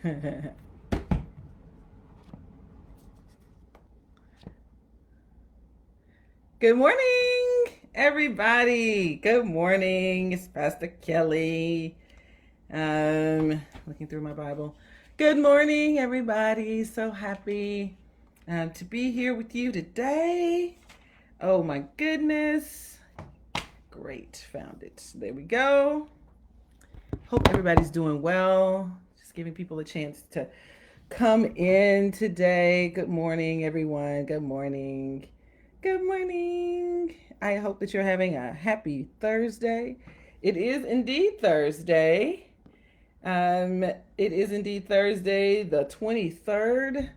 Good morning, everybody. Good morning. It's Pastor Kelly. Looking through my Bible. Good morning, everybody. So happy to be here with you today. Oh my goodness. Great. Found it. There we go. Hope everybody's doing well. Just giving people a chance to come in today. Good morning, everyone. Good morning. Good morning. I hope that you're having a happy Thursday. It is indeed Thursday. It is indeed Thursday, the 23rd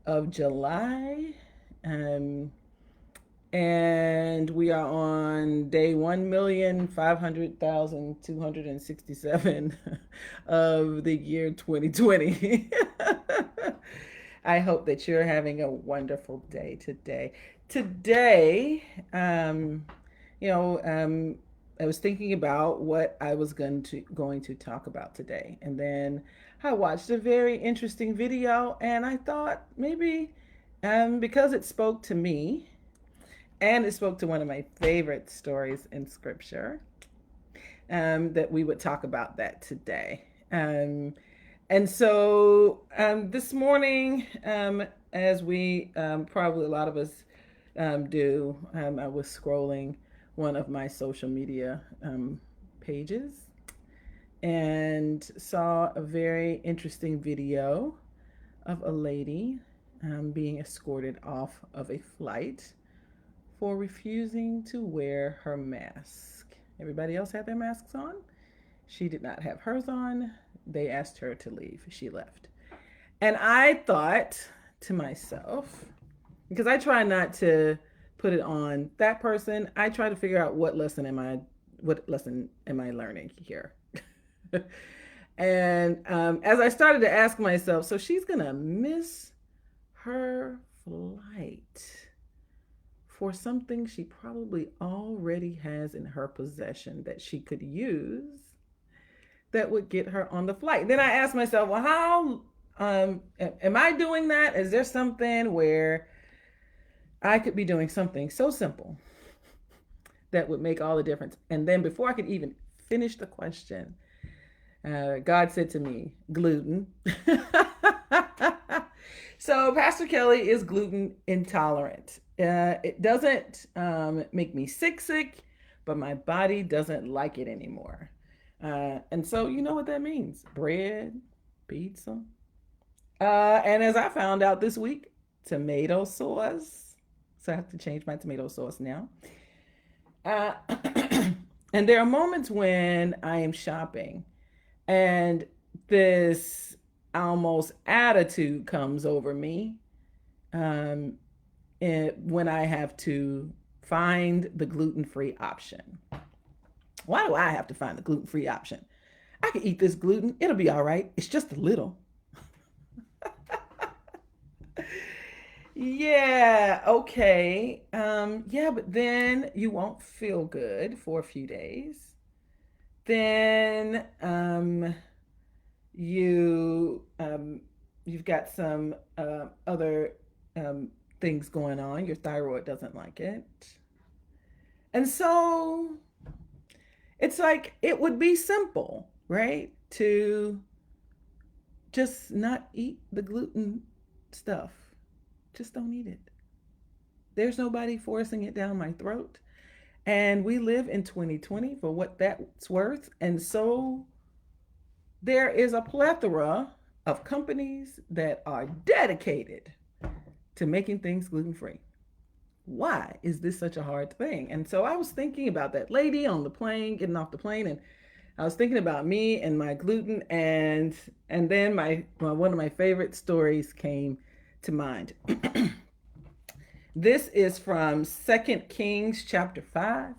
of July. Um, and we are on day 1,500,267 of the year 2020. I hope that you're having a wonderful day today. Today, you know, I was thinking about what I was going to talk about today, and then I watched a very interesting video, and I thought maybe because it spoke to me, and it spoke to one of my favorite stories in Scripture, that we would talk about that today. And so this morning, as we probably a lot of us do, I was scrolling one of my social media pages and saw a very interesting video of a lady being escorted off of a flight for refusing to wear her mask. Everybody else had their masks on. She did not have hers on. They asked her to leave. She left. And I thought to myself, because I try not to put it on that person, I try to figure out what lesson am I learning here. And as I started to ask myself, so she's gonna miss her flight for something she probably already has in her possession that she could use that would get her on the flight. Then I asked myself, well, how am I doing that? Is there something where I could be doing something so simple that would make all the difference? And then before I could even finish the question, God said to me, gluten. So Pastor Kelly is gluten intolerant. It doesn't make me sick, but my body doesn't like it anymore. And so you know what that means: bread, pizza, and as I found out this week, tomato sauce. So I have to change my tomato sauce now. Uh, and there are moments when I am shopping and this almost attitude comes over me um, when I have to find the gluten-free option. Why do I have to find the gluten-free option? I can eat this gluten. It'll be all right. It's just a little. Yeah, okay. Yeah, but then you won't feel good for a few days. Then you've got some other things going on. Your thyroid doesn't like it. And so it's like it would be simple, right? To just not eat the gluten stuff. Just don't eat it. There's nobody forcing it down my throat. And we live in 2020 for what that's worth. And so there is a plethora of companies that are dedicated to making things gluten free. Why is this such a hard thing? And so I was thinking about that lady on the plane, getting off the plane, and I was thinking about me and my gluten, and then one of my favorite stories came to mind. This is from 2 Kings chapter 5.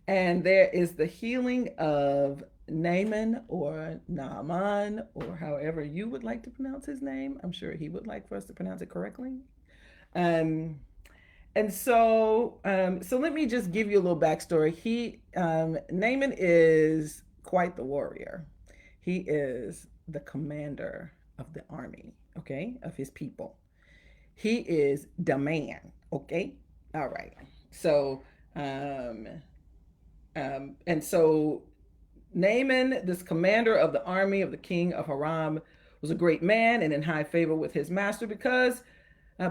And there is the healing of Naaman or Naaman, or however you would like to pronounce his name. I'm sure he would like for us to pronounce it correctly. Um, so let me just give you a little backstory. Naaman is quite the warrior. He is the commander of the army, okay, of his people. He is the man, okay? All right. So, um, and so Naaman, this commander of the army of the king of Haram, was a great man and in high favor with his master because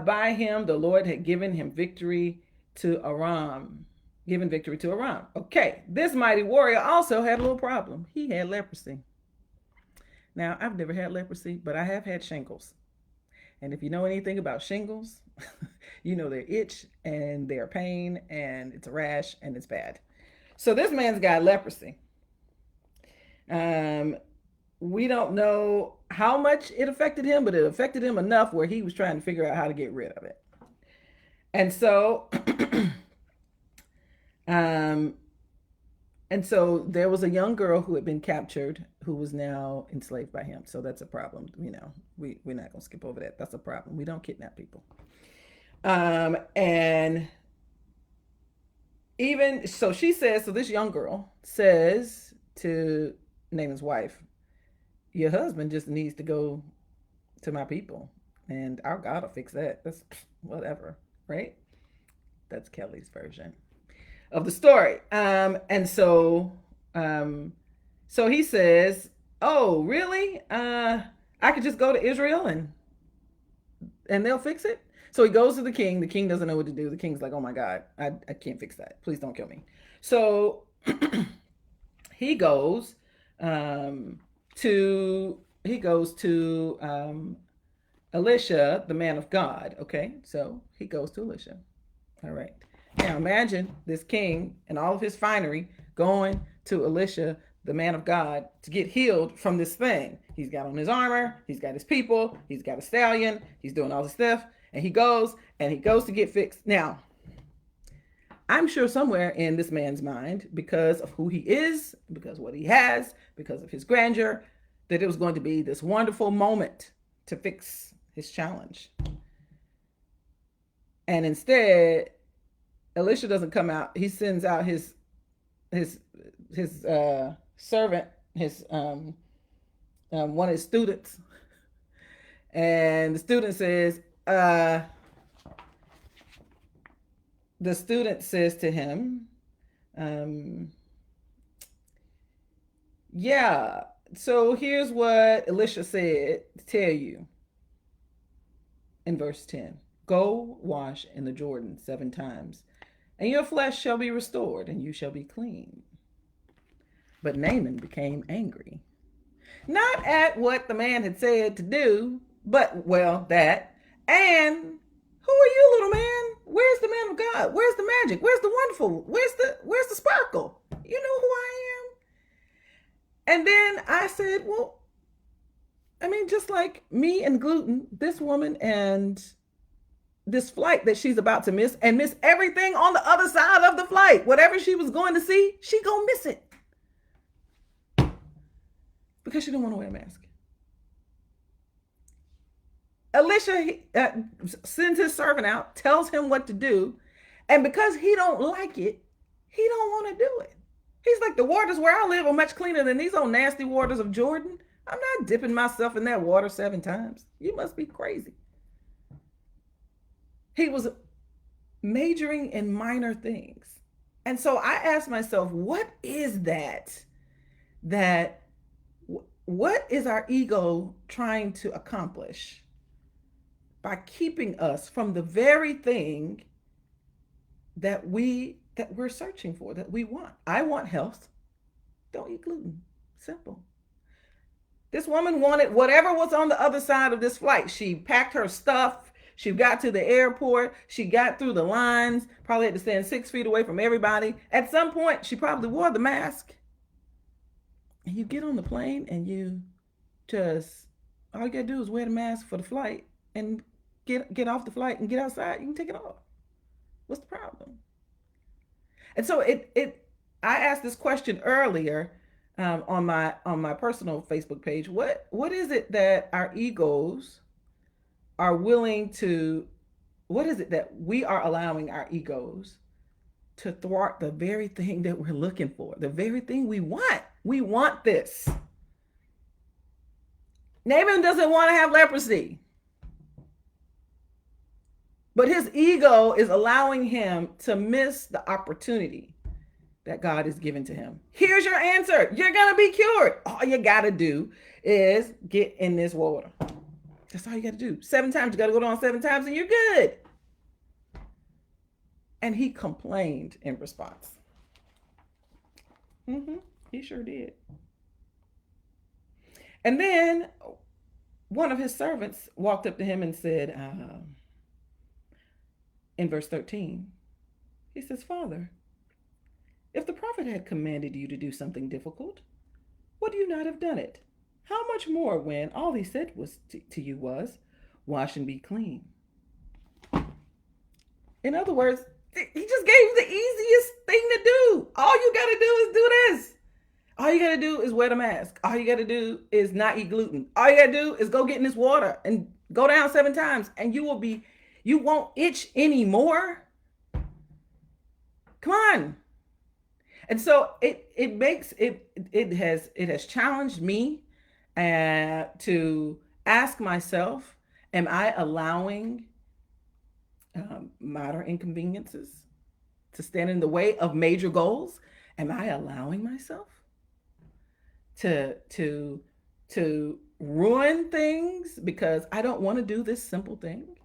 by him the Lord had given him victory to Aram. Given victory to Aram. Okay, this mighty warrior also had a little problem. He had leprosy. Now, I've never had leprosy, but I have had shingles. And if you know anything about shingles, you know they're itch and they're pain and it's a rash and it's bad. So this man's got leprosy. Um, we don't know how much it affected him, but it affected him enough where he was trying to figure out how to get rid of it. And so, um, and so there was a young girl who had been captured who was now enslaved by him. So that's a problem. You know, we're not going to skip over that. That's a problem. We don't kidnap people. And even so, she says, so this young girl says to Naaman's wife, your husband just needs to go to my people and our God will fix that. That's whatever, right? That's Kelly's version of the story. Um, so he says, "Oh, really? I could just go to Israel and they'll fix it." So he goes to the king. The king doesn't know what to do. The king's like, "Oh my God, I can't fix that. Please don't kill me." So he goes to Elisha, the man of God. Okay, so he goes to Elisha. All right. Now imagine this king and all of his finery going to Elisha, the man of God, to get healed from this thing. He's got on his armor, he's got his people, he's got a stallion, he's doing all this stuff, and he goes to get fixed. Now, I'm sure somewhere in this man's mind, because of who he is, because of what he has, because of his grandeur, that it was going to be this wonderful moment to fix his challenge. And instead, Elisha doesn't come out. He sends out his servant, his one of his students, and the student says to him, "Yeah, so here's what Elisha said to tell you in verse 10. Go wash in the Jordan 7 times, and your flesh shall be restored, and you shall be clean." But Naaman became angry, not at what the man had said to do, but, well, that. And who are you, little man? Where's the man of God? Where's the magic? Where's the wonderful? Where's the sparkle? You know who I am? And then I said, well, I mean, just like me and gluten, this woman and this flight that she's about to miss and miss everything on the other side of the flight. Whatever she was going to see, she gonna miss it. Because she didn't want to wear a mask. Elisha sends his servant out, tells him what to do, and because he don't like it, he don't want to do it. He's like, the waters where I live are much cleaner than these old nasty waters of Jordan. I'm not dipping myself in that water 7 times. You must be crazy. He was majoring in minor things. And so I asked myself, what is that? What is our ego trying to accomplish by keeping us from the very thing that we're searching for, that we want? I want health. Don't eat gluten. Simple. This woman wanted whatever was on the other side of this flight. She packed her stuff. She got to the airport. She got through the lines. Probably had to stand 6 feet away from everybody. At some point, she probably wore the mask. And you get on the plane and you just, all you gotta do is wear the mask for the flight and get off the flight and get outside. You can take it off. What's the problem? And so I asked this question earlier on my personal Facebook page. What is it that our egos are willing to? What is it that we are allowing our egos to thwart the very thing that we're looking for, the very thing we want? We want this. Naaman doesn't want to have leprosy, but his ego is allowing him to miss the opportunity that God has given to him. Here's your answer. You're going to be cured. All you got to do is get in this water. That's all you got to do. 7 times. You got to go down 7 times and you're good. And he complained in response. He sure did. And then one of his servants walked up to him and said, in verse 13, he says, Father, if the prophet had commanded you to do something difficult, would you not have done it? How much more when all he said was to you was, wash and be clean? In other words, he just gave you the easiest thing to do. All you got to do is do this. All you got to do is wear the mask. All you got to do is not eat gluten. All you got to do is go get in this water and go down 7 times and you won't itch anymore. Come on. And so it has challenged me to ask myself, am I allowing minor inconveniences to stand in the way of major goals? Am I allowing myself to ruin things because I don't want to do this simple thing?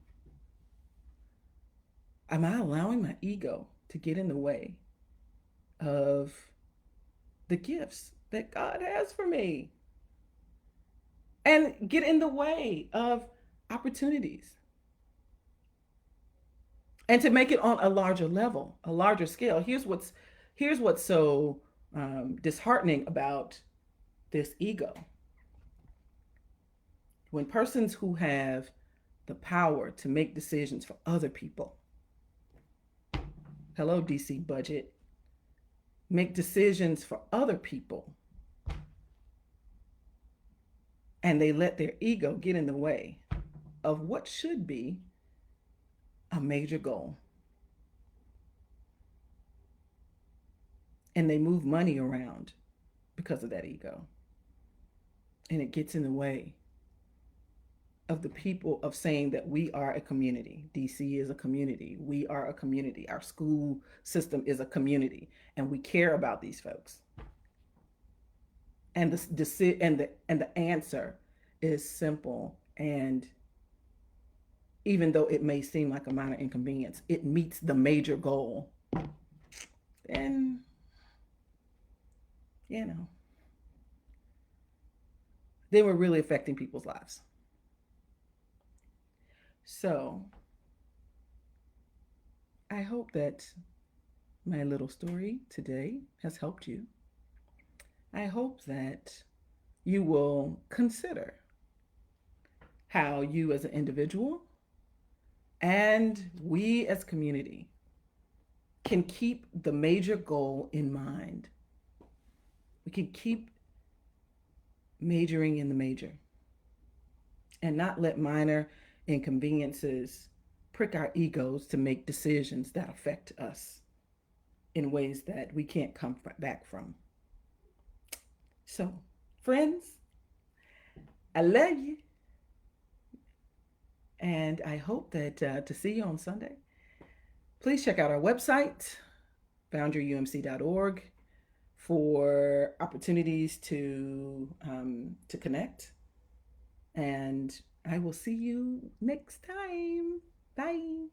Am I allowing my ego to get in the way of the gifts that God has for me and get in the way of opportunities? And to make it on a larger level, a larger scale. Here's what's so disheartening about this ego. When persons who have the power to make decisions for other people, hello DC budget, make decisions for other people, and they let their ego get in the way of what should be a major goal. And they move money around because of that ego. And it gets in the way of the people of saying that we are a community. DC is a community. We are a community. Our school system is a community. And we care about these folks. And the answer is simple. And even though it may seem like a minor inconvenience, it meets the major goal. And, then we're really affecting people's lives. So, I hope that my little story today has helped you. I hope that you will consider how you as an individual and we as community can keep the major goal in mind. We can keep majoring in the major and not let minor inconveniences prick our egos to make decisions that affect us in ways that we can't come back from. So, friends, I love you. And I hope that to see you on Sunday. Please check out our website, founderumc.org, for opportunities to connect. And I will see you next time. Bye.